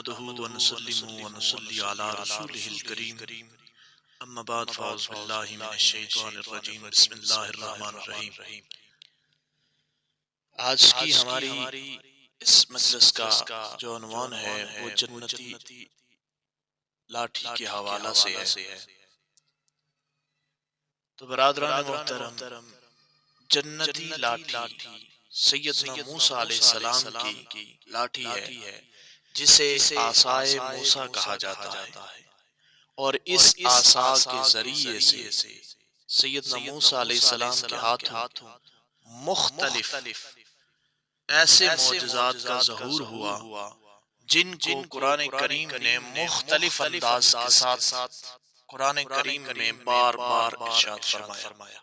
نحمده ونسلم ونصلي على رسوله الكريم اما بعد فاعوذ باللہ من الشیطان الرجیم بسم اللہ الرحمن الرحیم۔ آج کی ہماری اس مجلس کا جو عنوان ہے وہ جنتی لاٹھی کے حوالہ سے ہے۔ تو برادران محترم، جنتی لاٹھی سیدنا موسیٰ علیہ السلام کی لاٹھی ہے جسے عصائے موسیٰ کہا جاتا ہے، اور اس عصا کے ذریعے سے سیدنا موسیٰ علیہ السلام کے ہاتھوں مختلف ایسے معجزات کا ظہور ہوا جن کو قرآن کریم نے مختلف انداز کے ساتھ قرآن کریم میں بار بار ارشاد فرمایا۔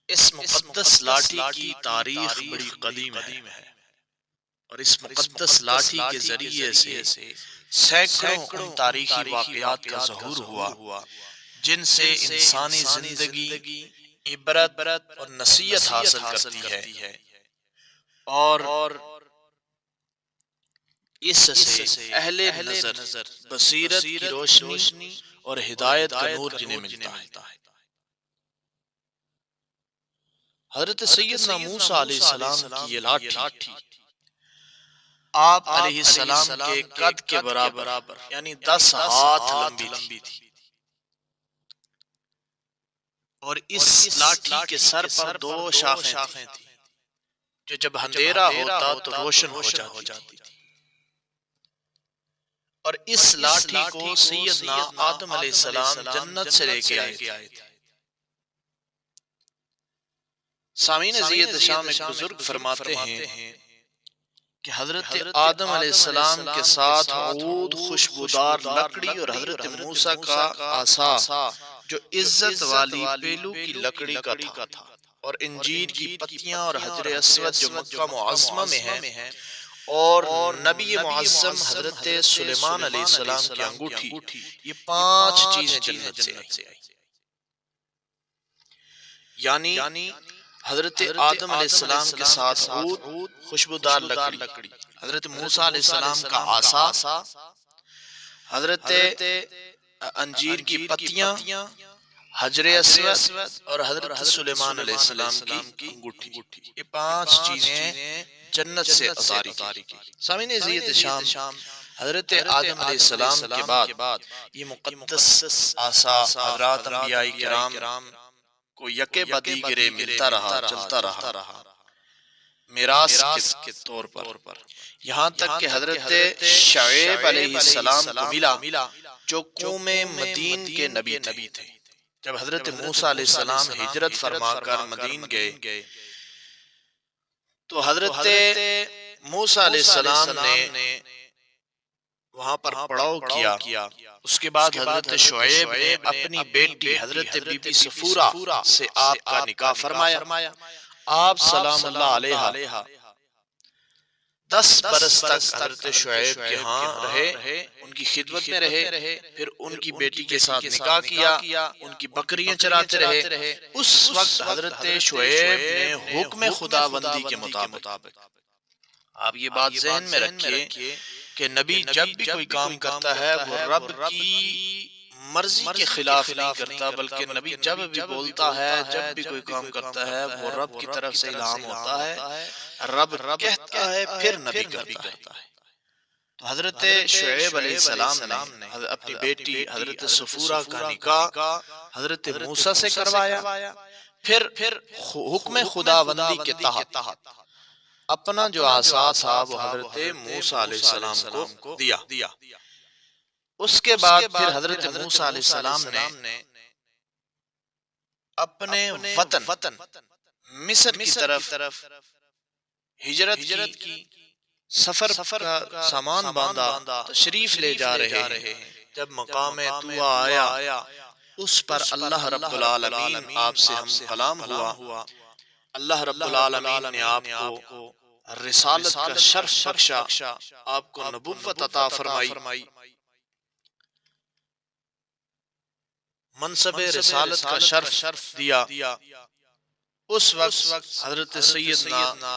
اس مقدس لاٹھی کی تاریخ بڑی قدیم ہے، اور اس مقدس لاٹھی کے ذریعے سے سینکڑوں ان تاریخی واقعات کا ظہور ہوا جن سے انسانی زندگی عبرت اور نصیحت حاصل کرتی ہے، اور اس سے اہل نظر بصیرت کی روشنی اور ہدایت کا نور جنہیں ملتا ہے۔ حضرت سیدنا موسیٰ علیہ السلام کی یہ لاٹھی آپ علیہ السلام کے قد کے برابر یعنی 10 ہاتھ لمبی تھی، اور اس لاٹھی کے سر پر 2 شاخیں تھی جو جب اندھیرا ہوتا تو روشن ہو جاتی تھی، اور اس لاٹھی کو سیدنا آدم علیہ السلام جنت سے لے کے آئے تھے۔ سامعین زیت شام ایک بزرگ فرماتے ہیں کہ حضرت آدم علیہ السلام کے ساتھ عود خوشبودار لکڑی اور حضرت موسیٰ کا عصا جو عزت والی پیلو کی لکڑی کا تھا، اور انجیر کی پتیاں اور حجر اسود جو مکہ معظمہ میں ہے، اور نبی معظم حضرت سلیمان علیہ السلام کی انگوٹھی، یہ 5 چیزیں جنت سے آئی۔ یعنی حضرت آدم علیہ السلام کے ساتھ عود خوشبودار لکڑی، حضرت موسیٰ علیہ السلام کا عصا، حضرت انجیر کی پتیاں، حجر اسود اور حضرت سلیمان علیہ السلام کی انگوٹھی، یہ 5 چیزیں جنت سے اتاری کی۔ سامعین عزیز شام، حضرت آدم علیہ السلام کے بعد یہ مقدس عصا حضرات انبیاء کرام کو یکے بدی گرے ملتا رہا، چلتا رہا میراث کے طور پر، یہاں تک کہ حضرت شعیب علیہ السلام کو ملا جو قوم مدین کے نبی تھے۔ جب حضرت موسیٰ علیہ السلام ہجرت فرما کر مدین گئے تو حضرت موسیٰ علیہ السلام نے وہاں پر پڑاؤ کیا۔ اس کے بعد حضرت شعیب نے اپنی بیٹی حضرت بی بی صفورہ سے آپ کا نکاح فرمایا۔ آپ سلام اللہ علیہ 10 برس تک حضرت شعیب کے ہاں رہے، ان کی خدمت میں رہے، پھر ان کی بیٹی کے ساتھ نکاح کیا، ان کی بکریاں چراتے رہے۔ اس وقت حضرت شعیب نے حکم خداوندی کے مطابق، آپ یہ بات ذہن میں رکھیے کہ نبی جب بھی کوئی کام کرتا ہے وہ رب کی مرضی کے خلاف نہیں کرتا، بلکہ نبی جب بھی بولتا ہے، جب بھی کوئی کام کرتا ہے وہ رب کی طرف سے الہام ہوتا ہے، رب کہتا ہے پھر نبی کرتا ہے۔ تو حضرت شعیب علیہ السلام نے اپنی بیٹی حضرت صفورہ کا نکاح حضرت موسیٰ سے کروایا، پھر حکم خداوندی کے تحت اپنا جو عصا تھا وہ حضرت موسیٰ علیہ السلام کو دیا۔ اس کے بعد پھر حضرت موسیٰ علیہ السلام نے اپنے وطن مصر کی طرف ہجرت کی، سفر کا سامان باندھا، تشریف لے جا رہے ہیں۔ جب مقام طویٰ آیا اس پر اللہ رب العالمین آپ سے ہم کلام ہوا، اللہ رب العالمین نے آپ کو رسالت کا شرف بخشا، آپ کو نبوت عطا فرمائی، منصب رسالت کا شرف دیا۔ اس وقت حضرت سیدنا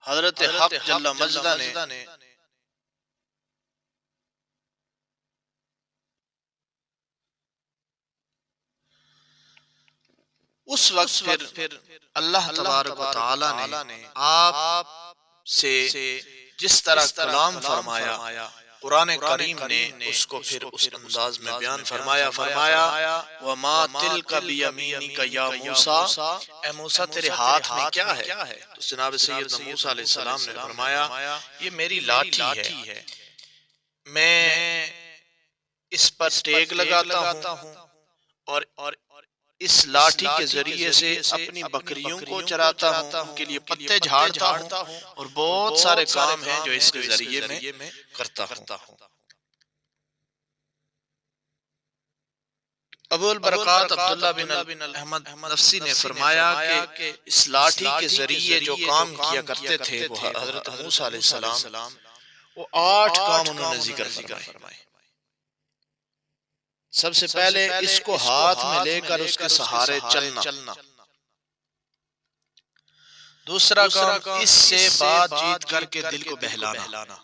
حضرت حق جل مجدہ نے اس وقت پھر اللہ تبارک و تعالی نے آپ سے جس طرح کلام فرمایا، قرآن کریم نے اس کو پھر اس انداز میں بیان فرمایا وَمَا تِلْكَ بِيَمِينِكَ يَا موسیٰ، اے موسیٰ تیرے ہاتھ میں کیا ہے؟ تو جناب سیدنا موسیٰ علیہ السلام نے فرمایا یہ میری لاٹھی ہے، میں اس پر ٹیک لگاتا ہوں اور اس لاٹھی کے ذریعے سے اپنی بکریوں کو چراتا ہوں، ان کے لیے پتے جھاڑتا ہوں، اور بہت سارے کام ہیں جو اس کے ذریعے میں کرتا ہوں۔ ابو البرکات عبداللہ بن احمد نفسی نے فرمایا کہ اس لاٹھی کے ذریعے جو کام کیا کرتے تھے وہ حضرت موسیٰ علیہ السلام، وہ 8 کام انہوں نے ذکر فرمائے۔ سب سے پہلے اس کو ہاتھ میں لے کر اس کے سہارے چلنا، دوسرا کام اس سے بات چیت کر کے دل کو بہلانا۔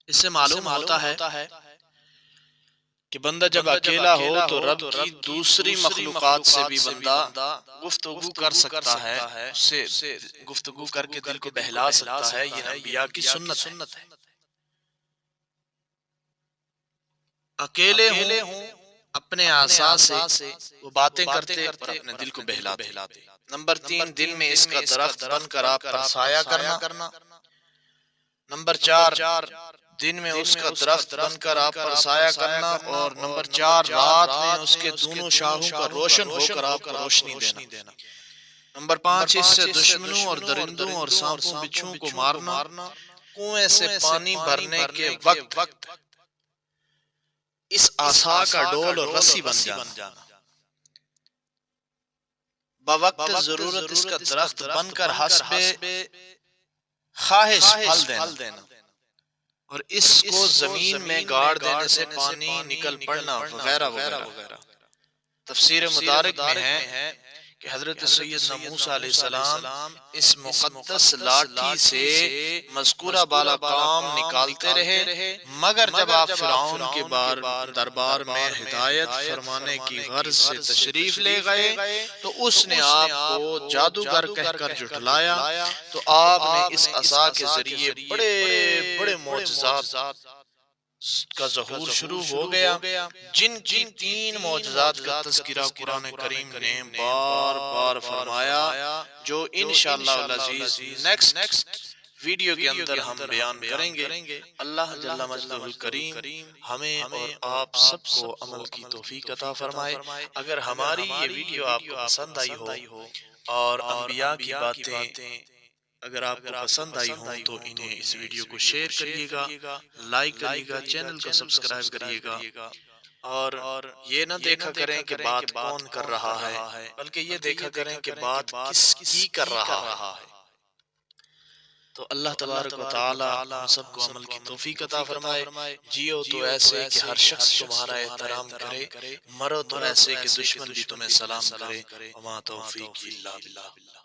اس سے معلوم ہوتا ہے کہ بندہ جب اکیلا ہو تو رب کی دوسری مخلوقات سے بھی بندہ گفتگو کر سکتا ہے، اس سے گفتگو کر کے دل کو بہلا سکتا ہے۔ یہ انبیاء کی سنت ہے۔ اکیلے ہوں اپنے اعضاء سے وہ باتیں کرتے اور اپنے دل کو بہلاتے۔ نمبر 3، دل میں اس کا درخت بن کر آپ پر سایہ کرنا۔ نمبر 4، دن میں اس کا درخت بن کر آپ پر سایہ کرنا، اور نمبر 4، رات میں اس کے دونوں شاخوں کا روشن ہو کر آپ کو روشنی دینا۔ نمبر 5، اس سے دشمنوں اور درندوں اور سانپوں بچھوؤں کو مارنا۔ کنویں سے پانی بھرنے کے وقت اس عصا کا ڈول اور رسی بن جانا۔ بوقت ضرورت اس کا درخت بن کر حسب خواہش پھل دینا، اور اس کو زمین میں گاڑ دینے سے پانی نکل پڑنا، وغیرہ وغیرہ۔ تفسیر مدارک میں ہے کہ حضرت سیدنا موسیٰ علیہ السلام اس مقدس لاٹھی سے مذکورہ بالا کام نکالتے رہے، مگر جب آپ فرعون کے دربار میں ہدایت فرمانے کی غرض سے تشریف لے گئے تو اس نے آپ کو جادوگر کہہ کر جھٹلایا، تو آپ نے اس عصا کے ذریعے بڑے بڑے معجزات کا ظہور شروع ہو گیا، جن کی 3 معجزات کا تذکرہ قرآن کریم نے بار بار فرمایا، جو انشاءاللہ العزیز نیکسٹ ویڈیو کے اندر ہم بیان کریں گے۔ اللہ جل مجدہ الکریم ہمیں اور آپ سب کو عمل کی توفیق عطا فرمائے۔ اگر ہماری یہ ویڈیو آپ کو پسند آئی ہو اور انبیاء کی باتیں اگر آپ کو پسند آئی ہوں تو انہیں اس ویڈیو کو شیئر کریے گا، لائک کریے گا، چینل کو سبسکرائب کریے گا، اور یہ نہ دیکھا کریں کہ بات کون کر رہا ہے، بلکہ یہ دیکھا کریں کہ بات کس کی کر رہا ہے۔ تو اللہ تبارک و تعالی ہم سب کو عمل کی توفیق عطا فرمائے۔ جیو تو ایسے کہ ہر شخص تمہارا احترام کرے، مرو تو ایسے کہ دشمن بھی تمہیں سلام کرے۔ وما توفیقی الا باللہ۔